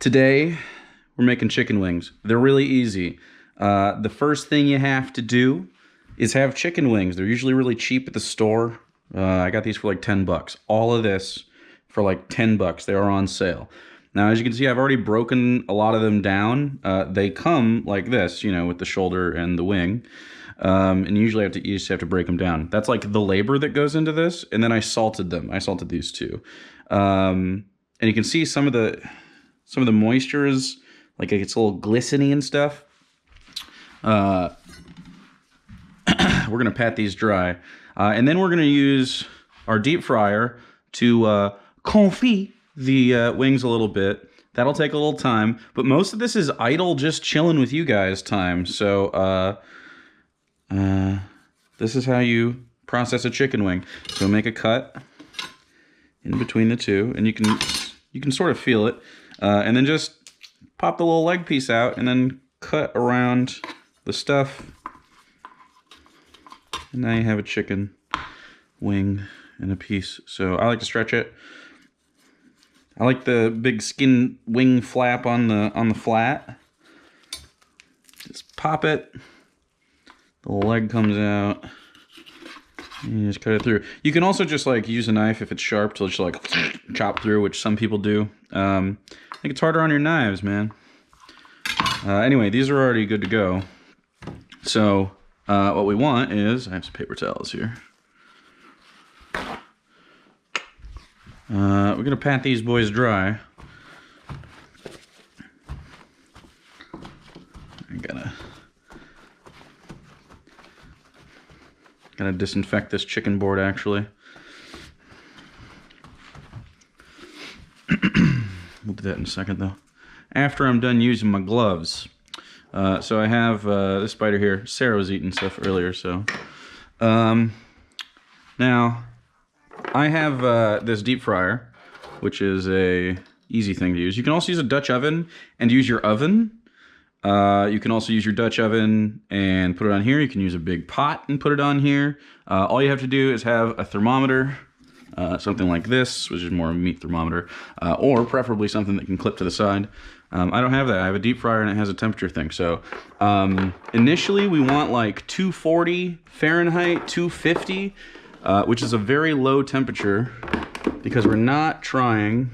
Today, we're making chicken wings. They're really easy. The first thing you have to do is have chicken wings. They're usually really cheap at the store. I got these for like 10 bucks. All of this for like 10 bucks. They are on sale. Now, as you can see, I've already broken a lot of them down. They come like this, you know, with the shoulder and the wing. And usually you just have to break them down. That's like the labor that goes into this. And then I salted them. I salted these too. And you can see some of the moisture is like it's a little glistening and stuff. We're gonna pat these dry, and then we're gonna use our deep fryer to confit the wings a little bit. That'll take a little time, but most of this is idle, just chilling with you guys time. So this is how you process a chicken wing. So make a cut in between the two, and you can sort of feel it. And then just pop the little leg piece out and then cut around the stuff. And now you have a chicken wing and a piece. So I like to stretch it. I like the big skin wing flap on the flat. Just pop it. The leg comes out. And you just cut it through. You can also just like use a knife if it's sharp to just like chop through, which some people do. I think it's harder on your knives, man. Anyway, these are already good to go. So what we want is, I have some paper towels here. We're gonna pat these boys dry. I gotta disinfect this chicken board actually. We'll do that in a second though. After I'm done using my gloves. So I have this spider here. Sarah was eating stuff earlier, so. Now, I have this deep fryer, which is a easy thing to use. You can also use a Dutch oven and use your oven. You can also use your Dutch oven and put it on here. You can use a big pot and put it on here. All you have to do is have a thermometer. Something like this, which is more of a meat thermometer, or preferably something that can clip to the side. I don't have that. I have a deep fryer and it has a temperature thing. So initially we want like 240 Fahrenheit, 250, which is a very low temperature because we're not trying,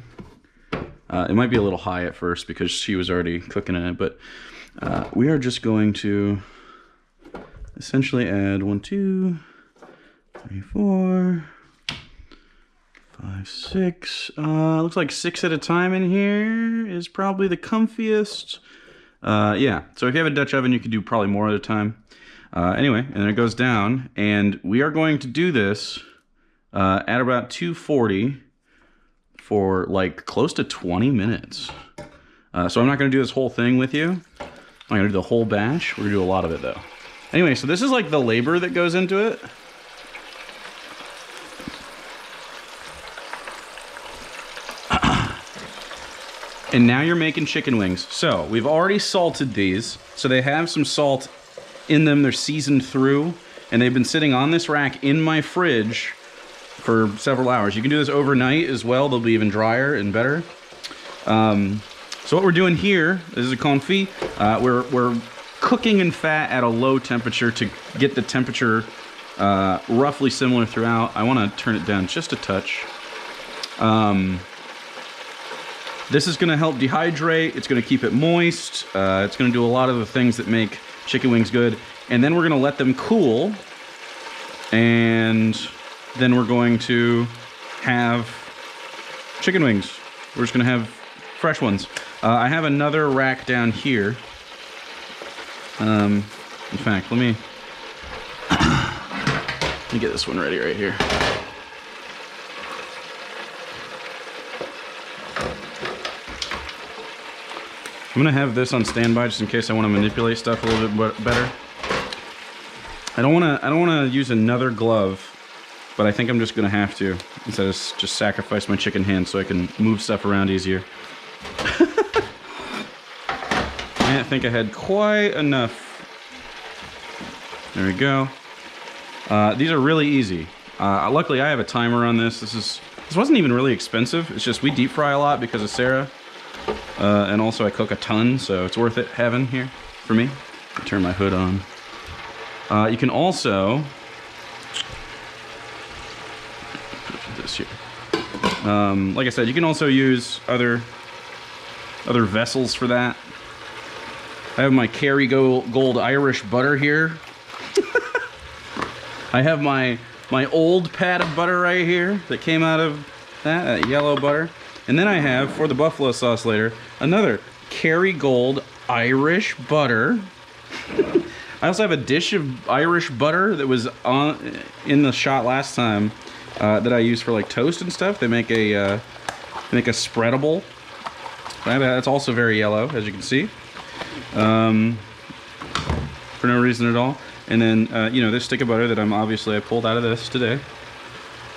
it might be a little high at first because she was already cooking in it, but we are just going to essentially add 1, 2, 3, 4, 5, 6. Looks like 6 at a time in here is probably the comfiest. Yeah, so if you have a Dutch oven, you can do probably more at a time. Anyway, and then it goes down, and we are going to do this at about 240 for like close to 20 minutes. So I'm not going to do this whole thing with you. I'm going to do the whole batch. We're going to do a lot of it though. Anyway, so this is like the labor that goes into it. And now you're making chicken wings. So we've already salted these, so they have some salt in them. They're seasoned through, and they've been sitting on this rack in my fridge for several hours. You can do this overnight as well. They'll be even drier and better. So what we're doing here, this is a confit. We're cooking in fat at a low temperature to get the temperature roughly similar throughout. I want to turn it down just a touch. This is going to help dehydrate. It's going to keep it moist. It's going to do a lot of the things that make chicken wings good. And then we're going to let them cool. And then we're going to have chicken wings. We're just going to have fresh ones. I have another rack down here. In fact, let me get this one ready right here. I'm gonna have this on standby just in case I want to manipulate stuff a little bit better. I don't wanna use another glove, but I think I'm just gonna have to instead of just sacrifice my chicken hand so I can move stuff around easier. I think I had quite enough. There we go. These are really easy. Luckily, I have a timer on this. This wasn't even really expensive. It's just we deep fry a lot because of Sarah. And also I cook a ton, so it's worth it having here for me. Turn my hood on. You can also put this here. Like I said, you can also use other vessels for that. I have my Kerrygold Irish butter here. I have my old pat of butter right here that came out of that yellow butter. And then I have, for the buffalo sauce later, another Kerrygold Irish butter. I also have a dish of Irish butter that was in the shot last time that I use for like toast and stuff. They make a spreadable. That's also very yellow, as you can see, for no reason at all. And then you know, this stick of butter that I pulled out of this today.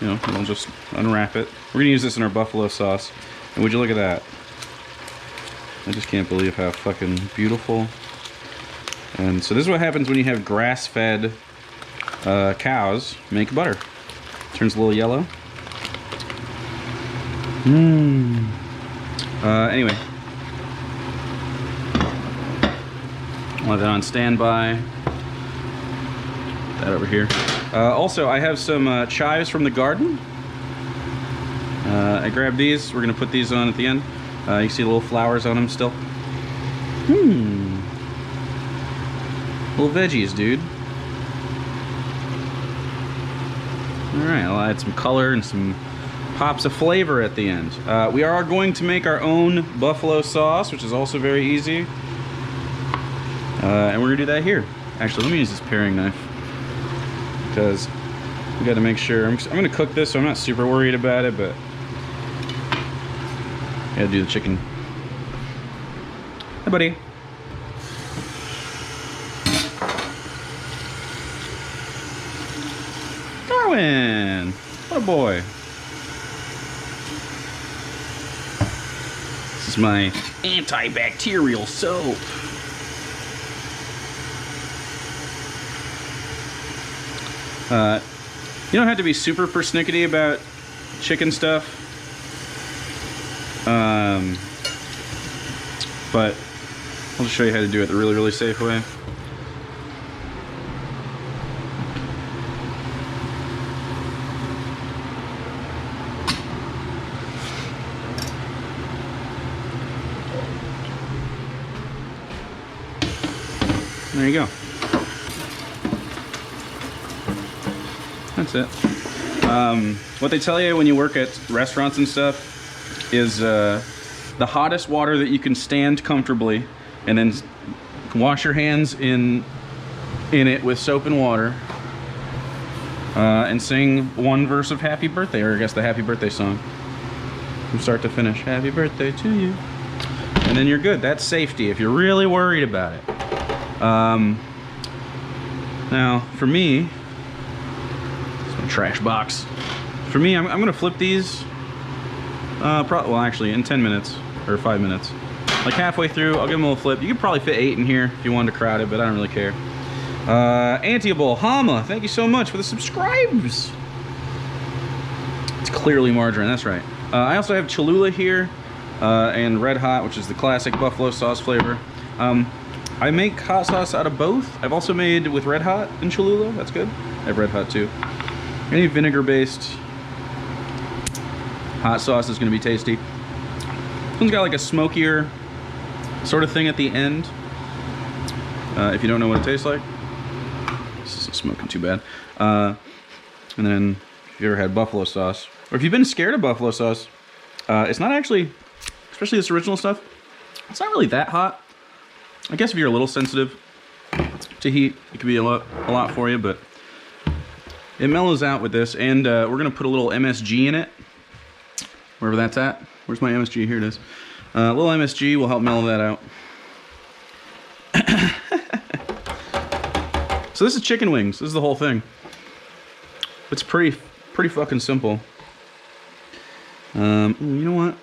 You know, we'll just unwrap it. We're gonna use this in our buffalo sauce. And would you look at that? I just can't believe how fucking beautiful. And so this is what happens when you have grass-fed cows make butter. Turns a little yellow. Anyway. I'll have that on standby. That over here. Also, I have some chives from the garden. I grabbed these. We're going to put these on at the end. You see the little flowers on them still? Little veggies, dude. Alright, I'll add some color and some pops of flavor at the end. We are going to make our own buffalo sauce, which is also very easy. And we're going to do that here. Actually, let me use this paring knife, because we got to make sure. I'm going to cook this, so I'm not super worried about it, but I got to do the chicken. Hi, buddy. Darwin! What a boy. This is my antibacterial soap. You don't have to be super persnickety about chicken stuff, but I'll just show you how to do it the really, really safe way. There you go. That's it. What they tell you when you work at restaurants and stuff is the hottest water that you can stand comfortably, and then wash your hands in it with soap and water, and sing one verse of Happy Birthday, or I guess the Happy Birthday song, from start to finish. Happy birthday to you. And then you're good. That's safety if you're really worried about it. Now, for me, trash box. For me, I'm gonna flip these. Well, actually, in 10 minutes or 5 minutes, like halfway through, I'll give them a little flip. You could probably fit 8 in here if you wanted to crowd it, but I don't really care. Antiable Hama, thank you so much for the subscribes. It's clearly margarine. That's right. I also have Cholula here and Red Hot, which is the classic buffalo sauce flavor. I make hot sauce out of both. I've also made with Red Hot and Cholula. That's good. I have Red Hot too. Any vinegar-based hot sauce is going to be tasty. This one's got like a smokier sort of thing at the end. If you don't know what it tastes like, this isn't smoking too bad. And then, if you ever had buffalo sauce, or if you've been scared of buffalo sauce, it's not actually, especially this original stuff, it's not really that hot. I guess if you're a little sensitive to heat, it could be a lot for you, but it mellows out with this. And we're gonna put a little MSG in it, wherever that's at. Where's my MSG? Here it is. A little MSG will help mellow that out. So this is chicken wings. This is the whole thing. It's pretty fucking simple. You know what?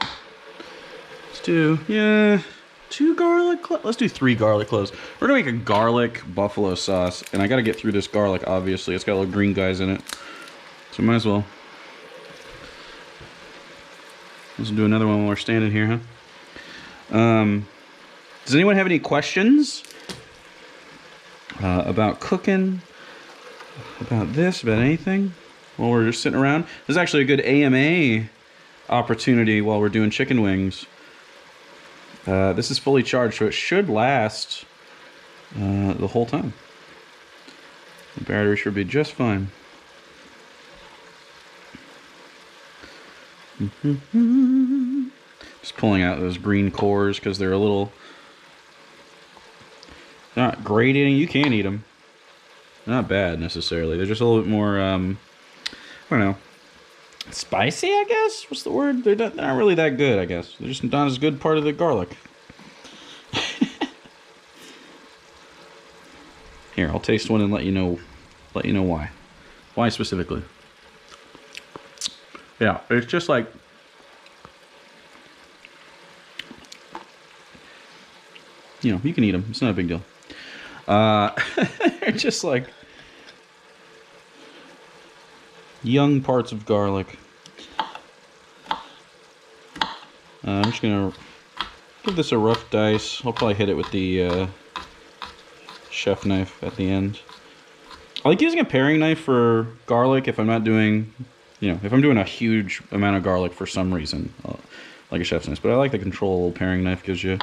Let's do, yeah, 2 garlic cloves. Let's do 3 garlic cloves. We're gonna make a garlic buffalo sauce, and I gotta get through this garlic, obviously. It's got little green guys in it. So might as well. Let's do another one while we're standing here, huh? Does anyone have any questions about cooking, about this, about anything? While we're just sitting around, this is actually a good AMA opportunity while we're doing chicken wings. This is fully charged, so it should last the whole time. The battery should be just fine. Just pulling out those green cores because they're a little... They're not great eating. You can eat them. They're not bad necessarily. They're just a little bit more, I don't know, spicy, I guess? What's the word? They're not really that good, I guess. They're just not as good part of the garlic. Here, I'll taste one and let you know why. Why specifically. Yeah, it's just like... You know, you can eat them. It's not a big deal. They're just like... young parts of garlic. I'm just gonna give this a rough dice. I'll probably hit it with the chef knife at the end. I like using a paring knife for garlic if I'm not doing, you know, if I'm doing a huge amount of garlic for some reason, like a chef's knife. But I like the control paring knife gives you.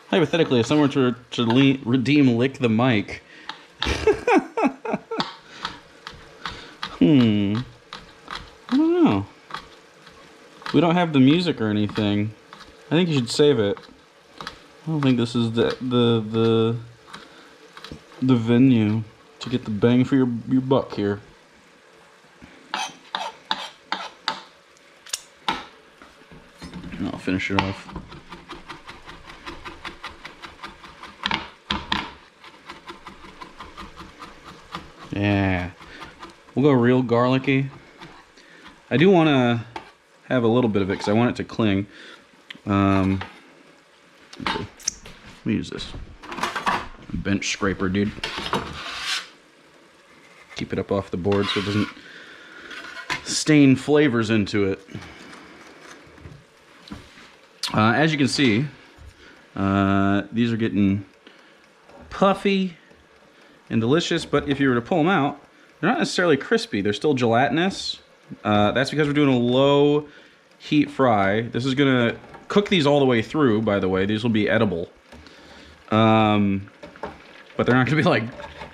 Hypothetically, if someone were to redeem lick the mic. I don't know. We don't have the music or anything. I think you should save it. I don't think this is the venue to get the bang for your buck here. I'll finish it off. Yeah, we'll go real garlicky. I do want to have a little bit of it because I want it to cling. Okay. Let me use this bench scraper, dude. Keep it up off the board so it doesn't stain flavors into it. As you can see, these are getting puffy and delicious, but if you were to pull them out, they're not necessarily crispy. They're still gelatinous. That's because we're doing a low heat fry. This is gonna cook these all the way through, by the way. These will be edible. But they're not gonna be like,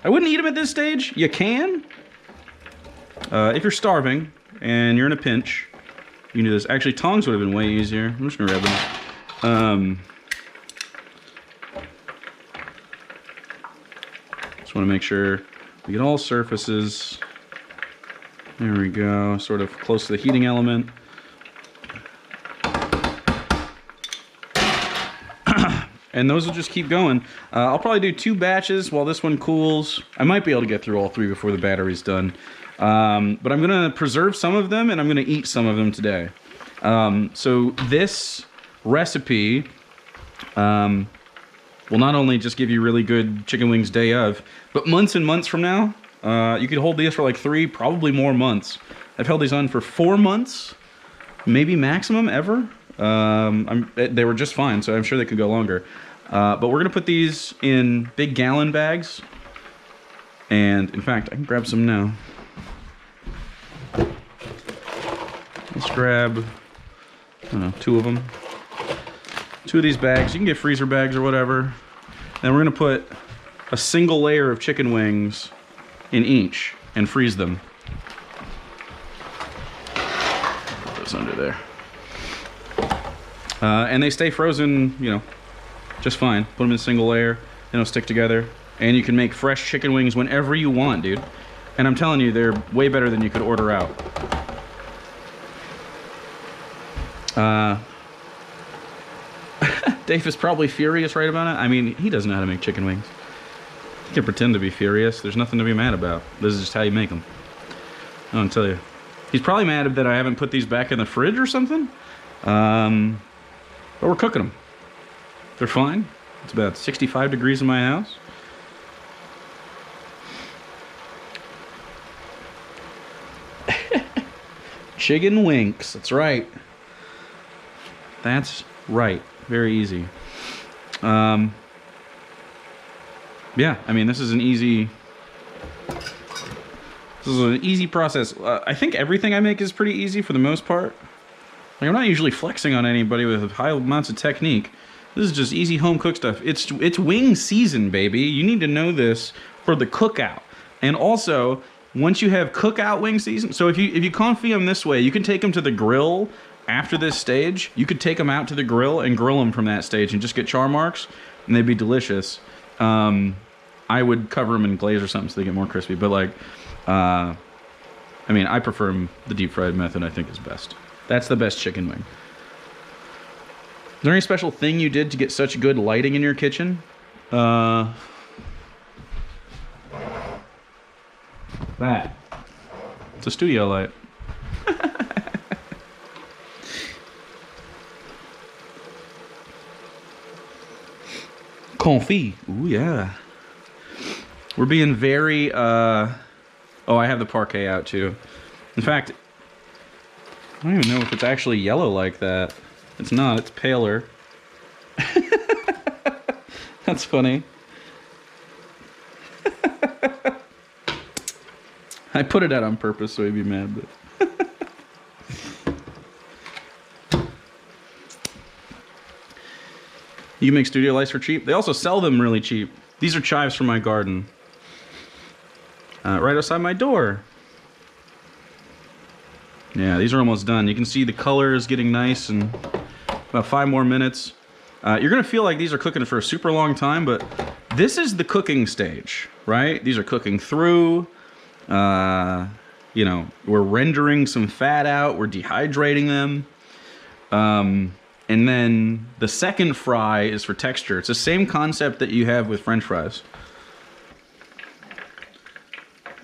I wouldn't eat them at this stage. You can. If you're starving and you're in a pinch, you can do this. Actually, tongs would have been way easier. I'm just gonna grab them. Just want to make sure we get all surfaces. There we go, sort of close to the heating element. And those will just keep going. I'll probably do 2 batches while this one cools. I might be able to get through all 3 before the battery's done. But I'm gonna preserve some of them and I'm gonna eat some of them today. So this recipe will not only just give you really good chicken wings day of, but months and months from now, you could hold these for like 3, probably more months. I've held these on for 4 months, maybe maximum ever. They were just fine, so I'm sure they could go longer. But we're gonna put these in big gallon bags. And in fact, I can grab some now. Let's grab, I don't know, 2 of them. 2 of these bags. You can get freezer bags or whatever. Then we're gonna put a single layer of chicken wings in each and freeze them. Put those under there. And they stay frozen, you know, just fine. Put them in a single layer, and it'll stick together. And you can make fresh chicken wings whenever you want, dude. And I'm telling you, they're way better than you could order out. Dave is probably furious right about it. I mean, he doesn't know how to make chicken wings. He can pretend to be furious. There's nothing to be mad about. This is just how you make them. I don't tell you. He's probably mad that I haven't put these back in the fridge or something. But we're cooking them. They're fine. It's about 65 degrees in my house. Chicken wings. That's right. That's right. Very easy. Yeah, I mean, this is an easy process. I think everything I make is pretty easy for the most part. Like, I'm not usually flexing on anybody with high amounts of technique. This is just easy home cook stuff. It's wing season, baby. You need to know this for the cookout. And also, once you have cookout wing season, so if you confit them this way, you can take them to the grill after this stage. You could take them out to the grill and grill them from that stage and just get char marks, and they'd be delicious. I would cover them in glaze or something so they get more crispy. But like, I mean, I prefer them, the deep fried method. I think is best. That's the best chicken wing. Is there any special thing you did to get such good lighting in your kitchen? That. It's a studio light. Confit. Ooh, yeah. We're being very, oh, I have the parquet out too. In fact, I don't even know if it's actually yellow like that. It's not, it's paler. That's funny. I put it out on purpose so he'd be mad, but... You can make studio lights for cheap. They also sell them really cheap. These are chives from my garden. Right outside my door. Yeah, these are almost done. You can see the color is getting nice in about 5 more minutes. You're gonna feel like these are cooking for a super long time, but this is the cooking stage, right? These are cooking through. You know, we're rendering some fat out. We're dehydrating them. And then the second fry is for texture. It's the same concept that you have with French fries.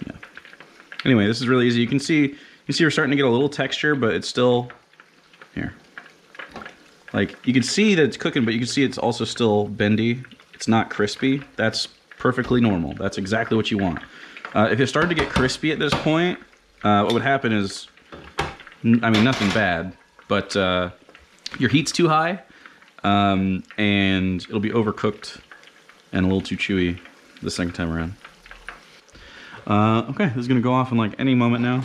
Yeah. Anyway, this is really easy. You can see we're starting to get a little texture, but it's still here. Like, you can see that it's cooking, but you can see it's also still bendy. It's not crispy. That's perfectly normal. That's exactly what you want. If it started to get crispy at this point, what would happen is, I mean, nothing bad, but your heat's too high, and it'll be overcooked and a little too chewy the second time around. Okay, this is gonna go off in like any moment now.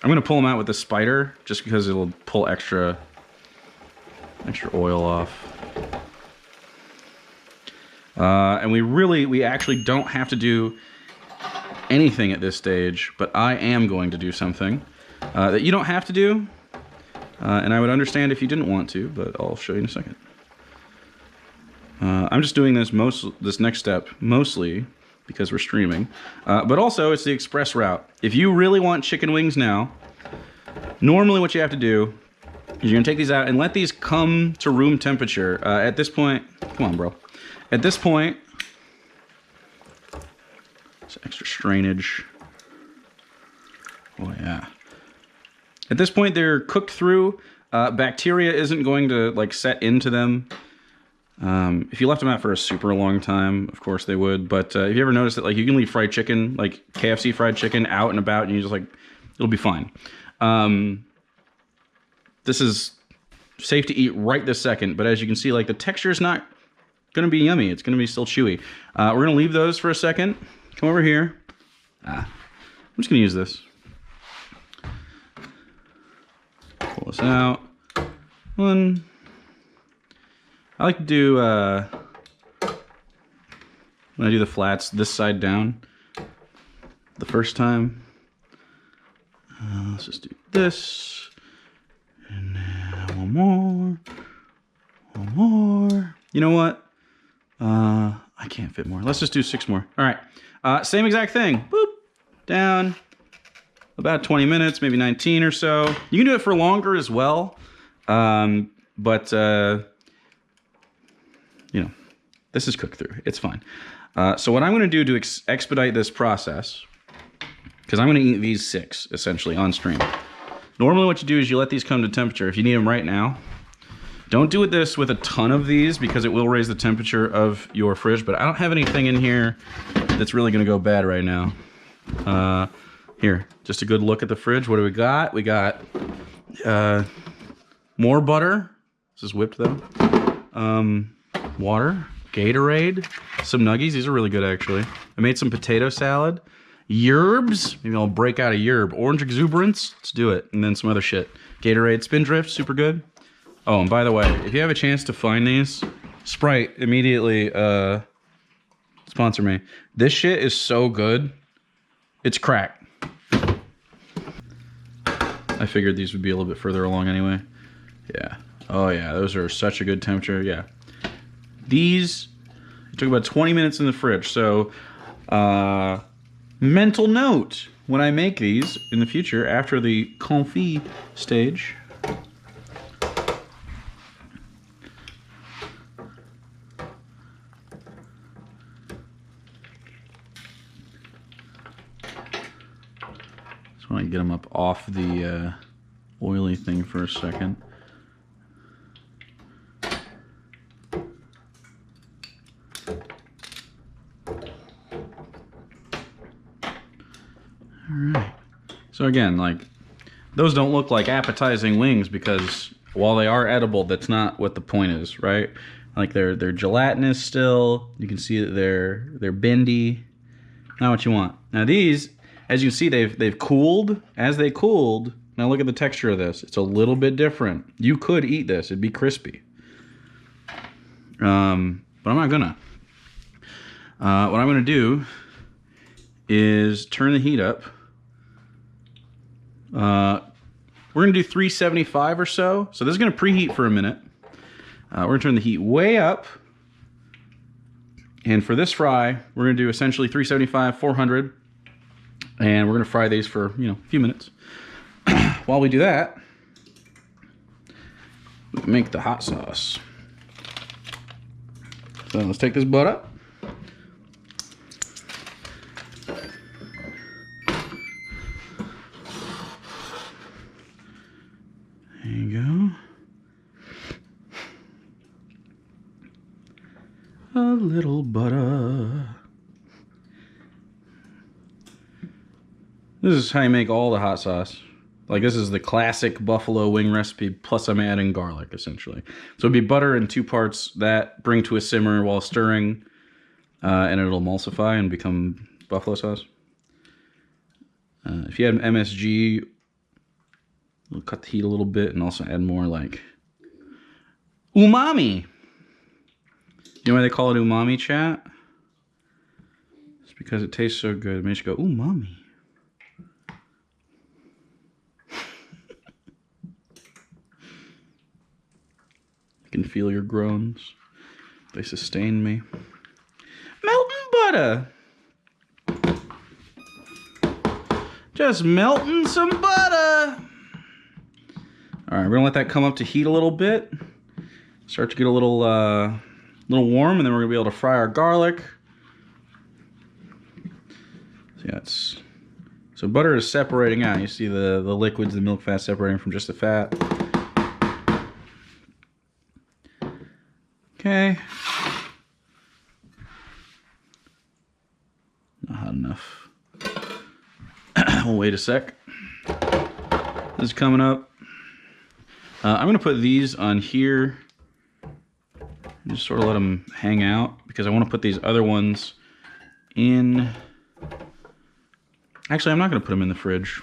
I'm gonna pull them out with this spider just because it'll pull extra oil off. And we actually don't have to do anything at this stage, but I am going to do something that you don't have to do. And I would understand if you didn't want to, but I'll show you in a second. I'm just doing this next step mostly because we're streaming, but also it's the express route. If you really want chicken wings now, normally what you have to do is you're gonna take these out and let these come to room temperature. At this point, come on, bro. At this point, it's extra strainage. Oh yeah. At this point, they're cooked through. Bacteria isn't going to like set into them. If you left them out for a super long time, of course they would. But if you ever noticed that, like, you can leave fried chicken, like KFC fried chicken, out and about, and you just like, it'll be fine. This is safe to eat right this second. But as you can see, like, the texture is not going to be yummy. It's going to be still chewy. We're going to leave those for a second. Come over here. I'm just going to use this. Pull this out. One. I like to do, when I do the flats, this side down the first time. Let's just do this. And now one more. One more. You know what? I can't fit more. Let's just do 6 more. All right. Same exact thing. Boop. Down. About 20 minutes, maybe 19 or so. You can do it for longer as well. But you know, this is cooked through. It's fine. So what I'm going to do to expedite this process, because I'm going to eat these 6 essentially on stream. Normally what you do is you let these come to temperature if you need them right now. Don't do this with a ton of these because it will raise the temperature of your fridge, but I don't have anything in here that's really going to go bad right now. Here, just a good look at the fridge. What do we got? We got more butter. This is whipped though. Water, Gatorade, some nuggies. These are really good actually. I made some potato salad. Yerbs. Maybe I'll break out a yerb. Orange exuberance. Let's do it. And then some other shit. Gatorade Spindrift. Super good. Oh, and by the way, if you have a chance to find these, Sprite, immediately sponsor me. This shit is so good. It's crack. I figured these would be a little bit further along anyway. Yeah. Oh yeah, those are such a good temperature. Yeah. These took about 20 minutes in the fridge. So, mental note, when I make these in the future after the confit stage, just want to get them up off the oily thing for a second. Alright. So again, like, those don't look like appetizing wings because while they are edible, that's not what the point is, right? Like they're gelatinous still. You can see that they're bendy. Not what you want. Now these, as you can see, they've cooled. As they cooled, now look at the texture of this. It's a little bit different. You could eat this. It'd be crispy. But I'm not gonna. What I'm gonna do is turn the heat up. We're gonna do 375 or so. So this is gonna preheat for a minute. We're gonna turn the heat way up. And for this fry, we're gonna do essentially 375, 400. And we're gonna fry these for, you know, a few minutes. While we do that, we make the hot sauce. So let's take this butt up. There you go. A little butter. This is how you make all the hot sauce. Like, this is the classic buffalo wing recipe, plus I'm adding garlic, essentially. So it'd be butter in 2 parts, that bring to a simmer while stirring, and it'll emulsify and become buffalo sauce. If you had MSG, we'll cut the heat a little bit and also add more, like, umami. You know why they call it umami, chat? It's because it tastes so good. It makes you go, umami. I can feel your groans. They sustain me. Melting butter. Just melting some butter. All right, we're gonna let that come up to heat a little bit. Start to get a little warm, and then we're gonna be able to fry our garlic. So yeah, so butter is separating out. You see the liquids, the milk fat separating from just the fat. Okay. Not hot enough. We'll wait a sec. This is coming up. I'm going to put these on here. Just sort of let them hang out because I want to put these other ones in. Actually, I'm not going to put them in the fridge.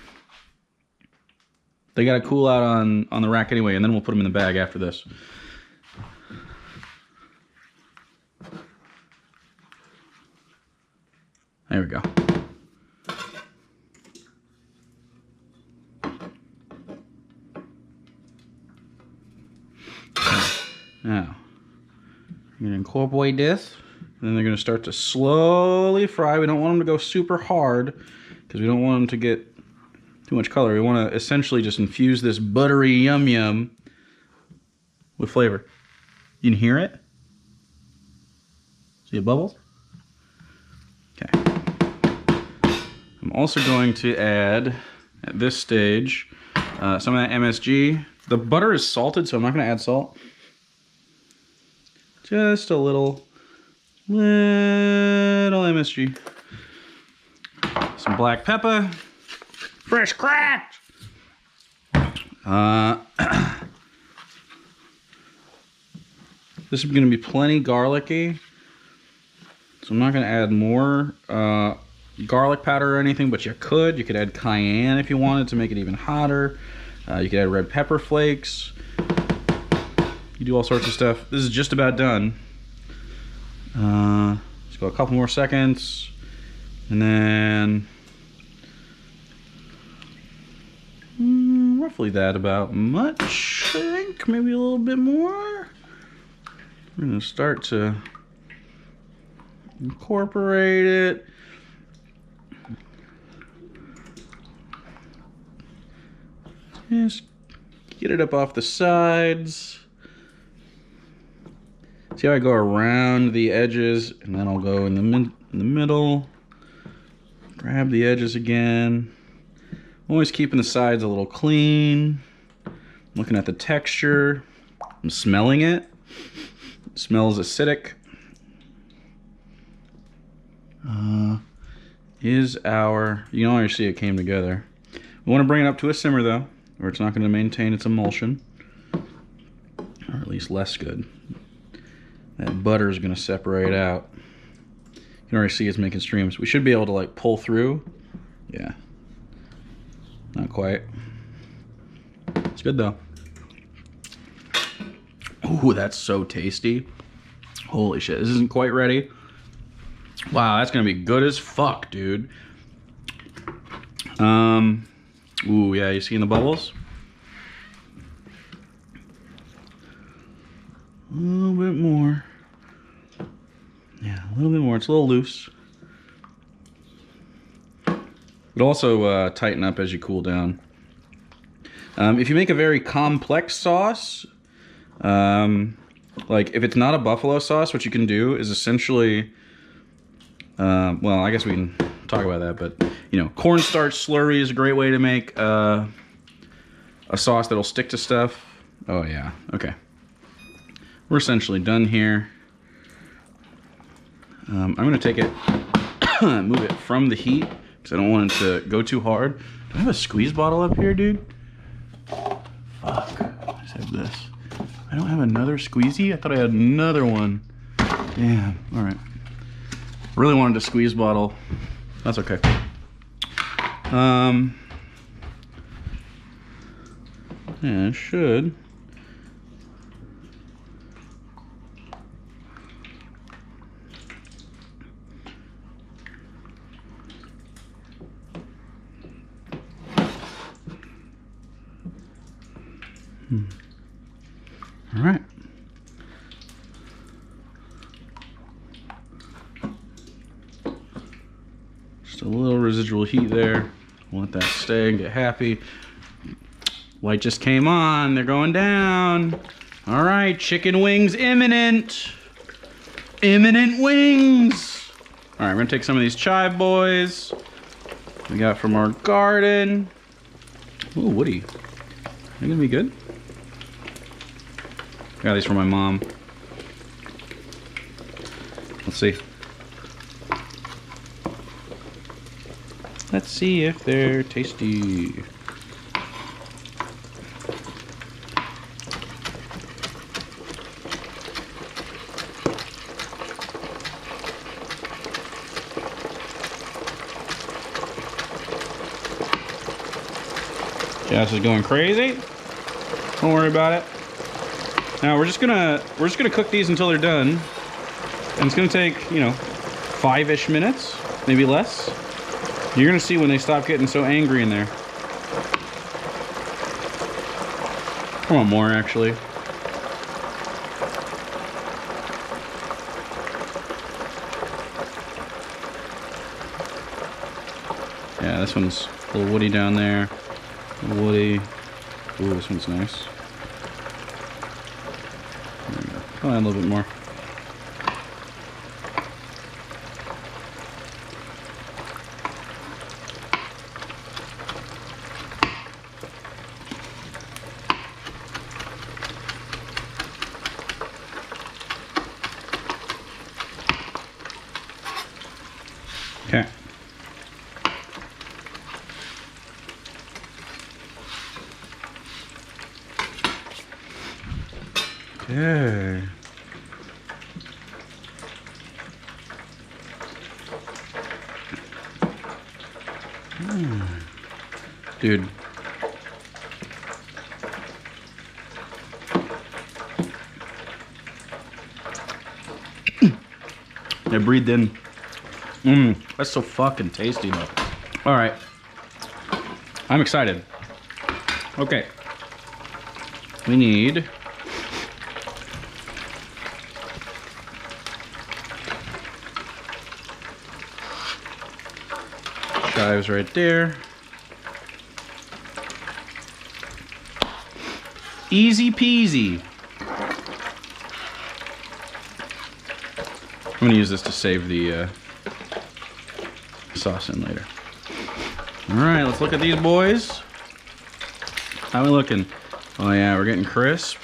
They got to cool out on the rack anyway, and then we'll put them in the bag after this. There we go. Now, I'm going to incorporate this, and then they're going to start to slowly fry. We don't want them to go super hard, because we don't want them to get too much color. We want to essentially just infuse this buttery yum-yum with flavor. You can hear it? See the bubbles? Okay. I'm also going to add, at this stage, some of that MSG. The butter is salted, so I'm not going to add salt. Just a little MSG. Some black pepper. Fresh cracked! This is going to be plenty garlicky. So I'm not going to add more garlic powder or anything, but you could. You could add cayenne if you wanted to make it even hotter. You could add red pepper flakes. You do all sorts of stuff. This is just about done. Let's go a couple more seconds. And then roughly that about much, I think. Maybe a little bit more. We're going to start to incorporate it. Just get it up off the sides. See how I go around the edges, and then I'll go in the middle. Grab the edges again. Always keeping the sides a little clean. Looking at the texture. I'm smelling it. It smells acidic. You can already see it came together. We want to bring it up to a simmer though, or it's not going to maintain its emulsion. Or at least less good. That butter is going to separate out. You can already see it's making streams. We should be able to like pull through. Yeah. Not quite. It's good though. Ooh, that's so tasty. Holy shit, this isn't quite ready. Wow, that's gonna be good as fuck, dude. Ooh, yeah, you seeing the bubbles? A little bit more. Yeah, a little bit more. It's a little loose. But also tighten up as you cool down. If you make a very complex sauce, like if it's not a buffalo sauce, what you can do is essentially, well, I guess we can talk about that, but you know, cornstarch slurry is a great way to make a sauce that'll stick to stuff. Oh yeah, okay. We're essentially done here. I'm gonna take it, move it from the heat, because I don't want it to go too hard. Do I have a squeeze bottle up here, dude? Fuck, I just have this. I don't have another squeezy? I thought I had another one. Damn, all right. Really wanted a squeeze bottle. That's okay. Yeah, it should. All right. Just a little residual heat there. Let that stay and get happy. Light just came on. They're going down. All right, chicken wings imminent. Imminent wings. All right, we're gonna take some of these chive boys we got from our garden. Ooh, woody. They're gonna be good. Got these from my mom. Let's see. Let's see if they're tasty. Jazz is going crazy. Don't worry about it. Now we're just gonna cook these until they're done, and it's gonna take, you know, 5-ish minutes, maybe less. You're gonna see when they stop getting so angry in there. I want more actually. Yeah, this one's a little woody down there. Woody. Ooh, this one's nice. There we go. I'll add a little bit more. Okay. Okay. Dude. I breathed in. That's so fucking tasty, though. All right. I'm excited. Okay. We need... chives right there. Easy peasy. I'm gonna use this to save the sauce in later. All right, let's look at these boys. How we looking? Oh yeah, we're getting crisp.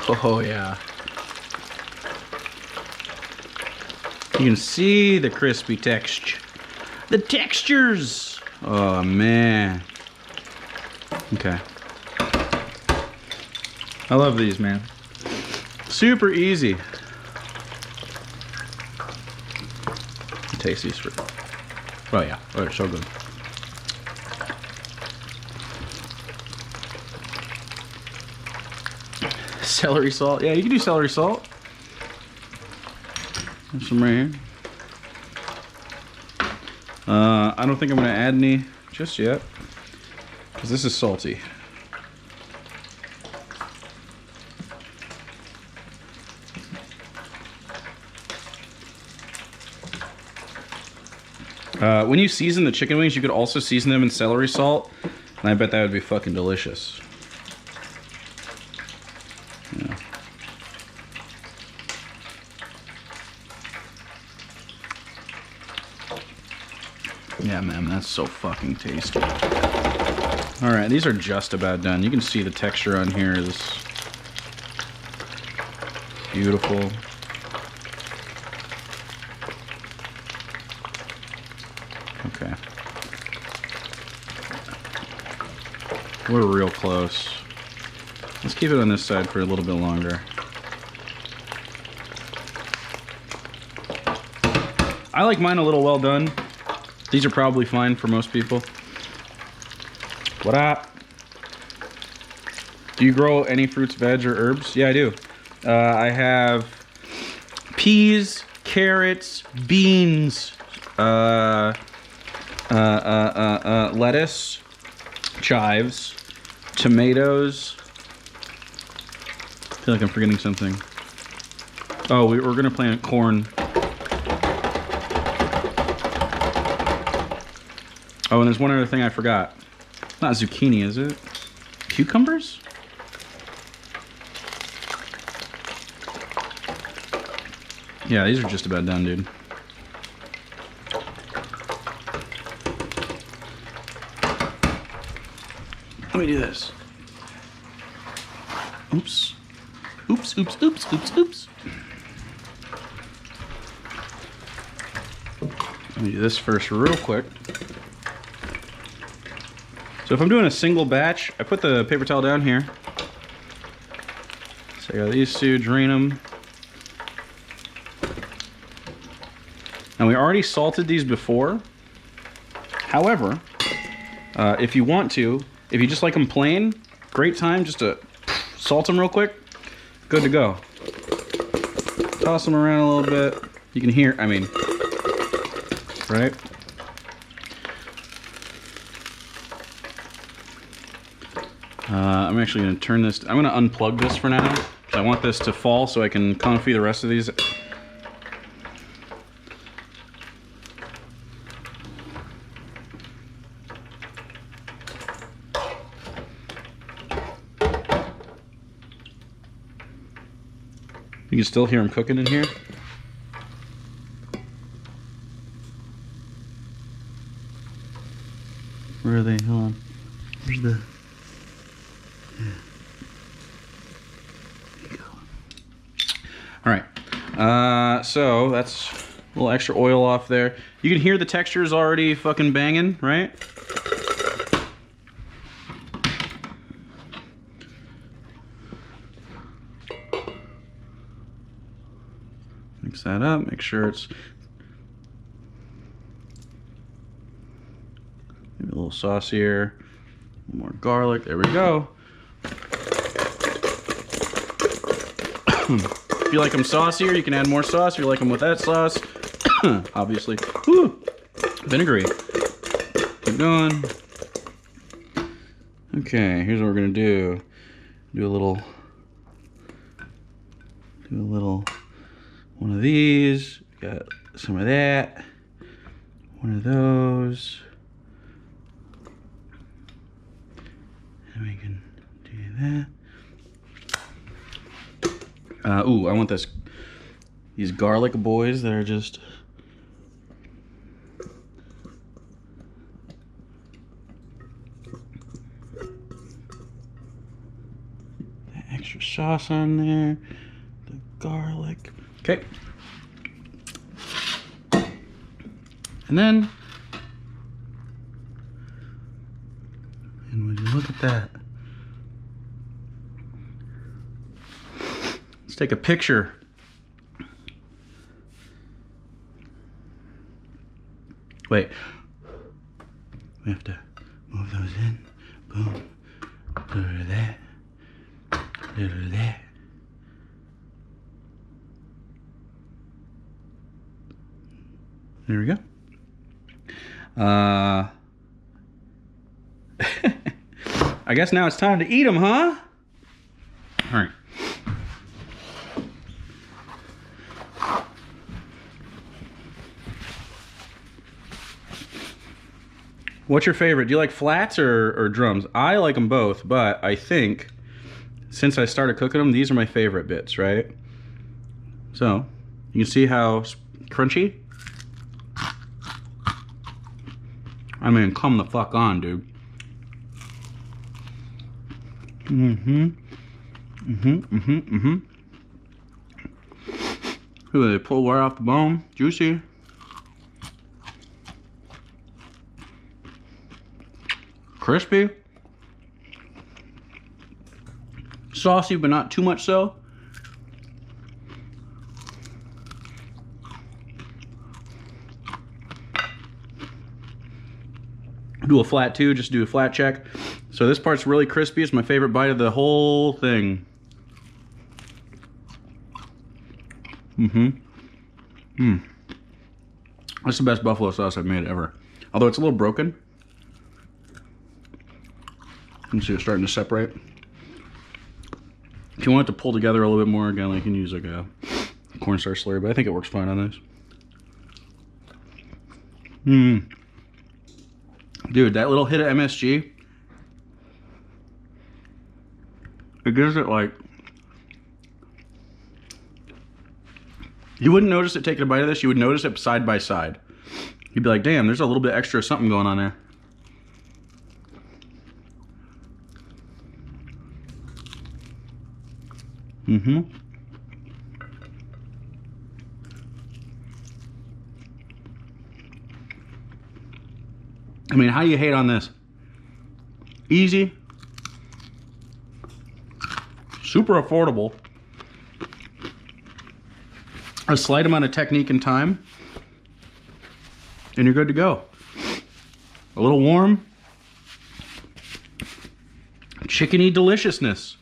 Oh yeah. You can see the crispy texture. The textures! Oh man. Okay. I love these, man. Super easy. Taste these for... oh yeah, oh, they're so good. Celery salt. Yeah, you can do celery salt. There's some right here. I don't think I'm gonna add any just yet, because this is salty. When you season the chicken wings, you could also season them in celery salt, and I bet that would be fucking delicious. Yeah. Yeah, man, that's so fucking tasty. All right, these are just about done. You can see the texture on here is beautiful. Okay. We're real close. Let's keep it on this side for a little bit longer. I like mine a little well done. These are probably fine for most people. What up? Do you grow any fruits, veg, or herbs? Yeah, I do. I have peas, carrots, beans, lettuce, chives, tomatoes. I feel like I'm forgetting something. Oh, we're gonna plant corn. Oh, and there's one other thing I forgot. Not zucchini, is it? Cucumbers? Yeah, these are just about done, dude. Let me do this. Oops. Oops, oops, oops, oops, oops. Let me do this first real quick. So if I'm doing a single batch, I put the paper towel down here. So I got these two, drain them. Now we already salted these before. However, if you want to, if you just like them plain, great time just to salt them real quick. Good to go. Toss them around a little bit. You can hear, I mean, right? I'm actually going to turn this, I'm going to unplug this for now. I want this to fall so I can confit the rest of these. You can still hear them cooking in here. Where are they? Hold on. Where's the... All right, so that's a little extra oil off there. You can hear the texture is already fucking banging, right? that up, make sure it's maybe a little saucier, more garlic, there we go. If you like them saucier, you can add more sauce. If you like them with that sauce, obviously. Woo! Vinegary. Keep going. Okay, here's what we're gonna do. Do a little one of these. Got some of that. One of those. And we can do that. Ooh, I want these garlic boys that are just the extra sauce on there, the garlic. Okay. And then, and when you look at that, let's take a picture. Wait, we have to move those in. Boom. Do that. Do that. There we go. I guess now it's time to eat them, huh? All right. What's your favorite? Do you like flats or drums? I like them both, but I think since I started cooking them, these are my favorite bits, right? So you can see how crunchy. I mean, come the fuck on, dude. Ooh, they pull right off the bone, juicy. Crispy. Saucy, but not too much so. Do a flat too, just do a flat check. So this part's really crispy. It's my favorite bite of the whole thing. That's the best buffalo sauce I've made ever. Although it's a little broken. You can see it's starting to separate. If you want it to pull together a little bit more, again, you can use like a cornstarch slurry, but I think it works fine on this. Dude, that little hit of MSG, it gives it like, you wouldn't notice it taking a bite of this, you would notice it side by side. You'd be like, damn, there's a little bit extra something going on there. I mean, how do you hate on this? Easy. Super affordable. A slight amount of technique and time, and you're good to go. A little warm. Chickeny deliciousness.